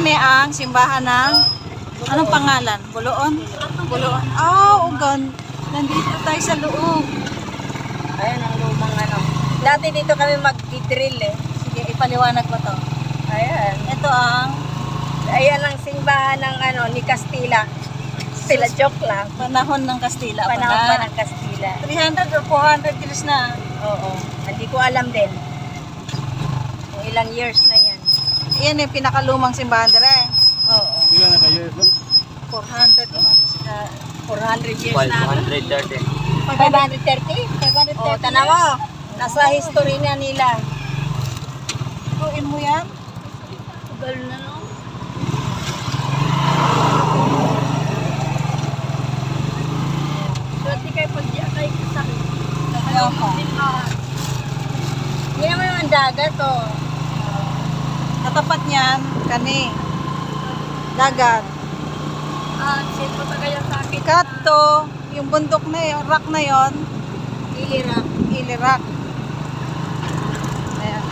Kani ang simbahan ng anong pangalan? Buloon? Buloon. Ugan. Nandito tayo sa loob. Ayan ang lumang ano. Dati dito kami mag-drill eh. Sige, ipaliwanag mo to. Ayan. Ito ang Ayan ang simbahan ng ano ni Castilla. Sila joke lang. panahon ng Kastila. Panahon pa ng Castilla. 300 or 400 years na. Oo. Hindi ko alam din. Kung ilang years na yan. Iyan yung pinakalumang simbahan dire. Oo. Ilan na kayo ito? 400 naman sila. 400 years na. 530. 530? 530. Oo, tanaw mo. Nasa history na nila. Tuin mo yan. Tagal na no? Swerte kayo pag diyan kayo kasakit. Ayaw pa. Hindi naman naman dagat oh. Katapat niyan, kani. Dagat. Sino pa kaya sa akin? Kato, yung bundok na yun, rock na yon, Ilirap. Ilirak. Ayan.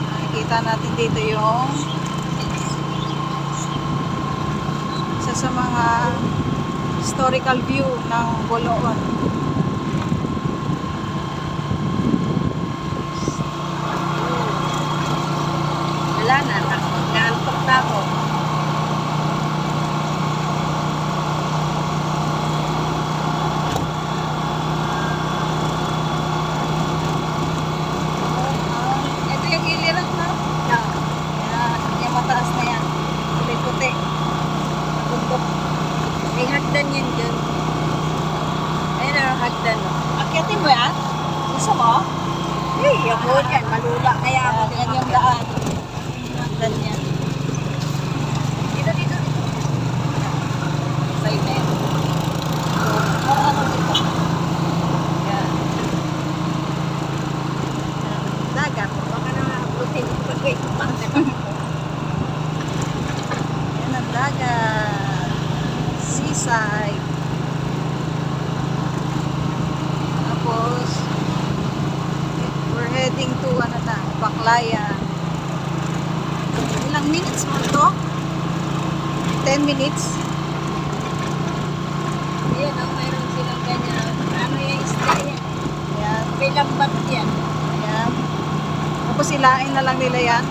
Nakikita natin dito yung isa sa mga historical view ng Buloon. Wala na. Naantok na ako. Ito yung Ilirak na. Ayan, yung mataas na yan. Puti-puti. Bundok. May hagdan yan dyan. Ayun ang hagdan oh. Akyatin mo yan? Gusto mo? Hey, ako dyan. Malula kaya ako. Yan yung daan. Hagdan yan. Dito, dito, dito. Side na yan. Ano dito? Yan. Dagat. Baka na protein ko pag wait. Yan ang dagat. Seaside. Tapos, we're heading to ano na, Baclayan. Ilang minutes mo to? 10 minutes? Ayan ang mayroon silang ganyan. Ano yung isda yan? Ayan. May lambat yan. Ayan. Tapos ilain na lang nila yan.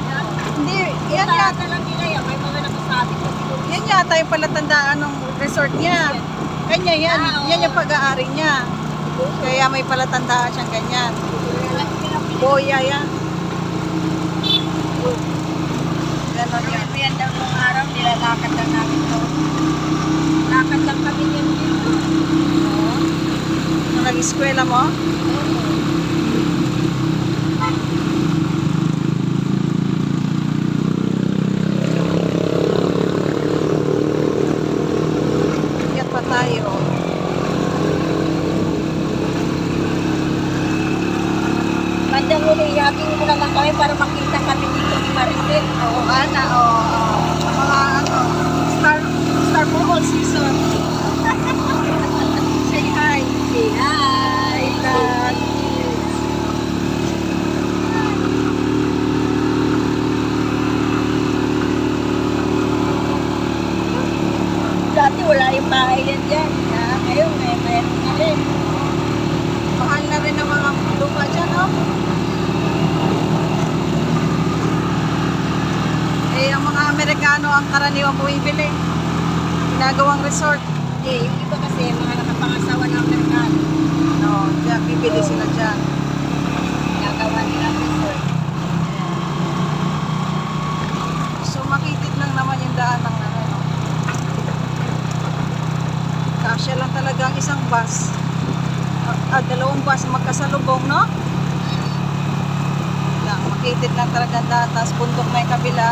Hindi, yan Kaya yata. na lang nila yan. May mga nakasabi ko siguro. Yan yata yung palatandaan ng resort niya. Kanya yan. Yan yung pag-aari niya. Kaya may palatandaan siyang ganyan. Boya yan. Ganon yan. Ito yan daw nung araw. Nilalakad lang namin to. Lakad lang kami yan dito. Nung nag-eskwela mo? Ikat pa tayo. Bandang huli, ihaging mo naman kami para makita kami dito ni Maricel. Oo, Ana, mga ano, star for all season. Say hi. Say hi! Dad. Dati wala yung bahay yan dyan. Ngayon, mayroon na rin. Mahal na rin ang mga lupa dyan, no? Eh, ang mga Amerikano ang karaniwang bumibili. Ginagawang resort. Yung iba kasi, mga nakapangasawa ng Amerikano. No, diyan, bibili sila dyan. Nagawa nila resort. So, makitid lang naman yung daan ng ano, no? Kasya lang talaga ang isang bus. Dalawang bus magkasalubong, no? Yan, makitid lang talaga ang daan. Tapos bundok na yung kabila.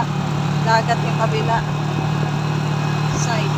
Dagat yung kabila. Side.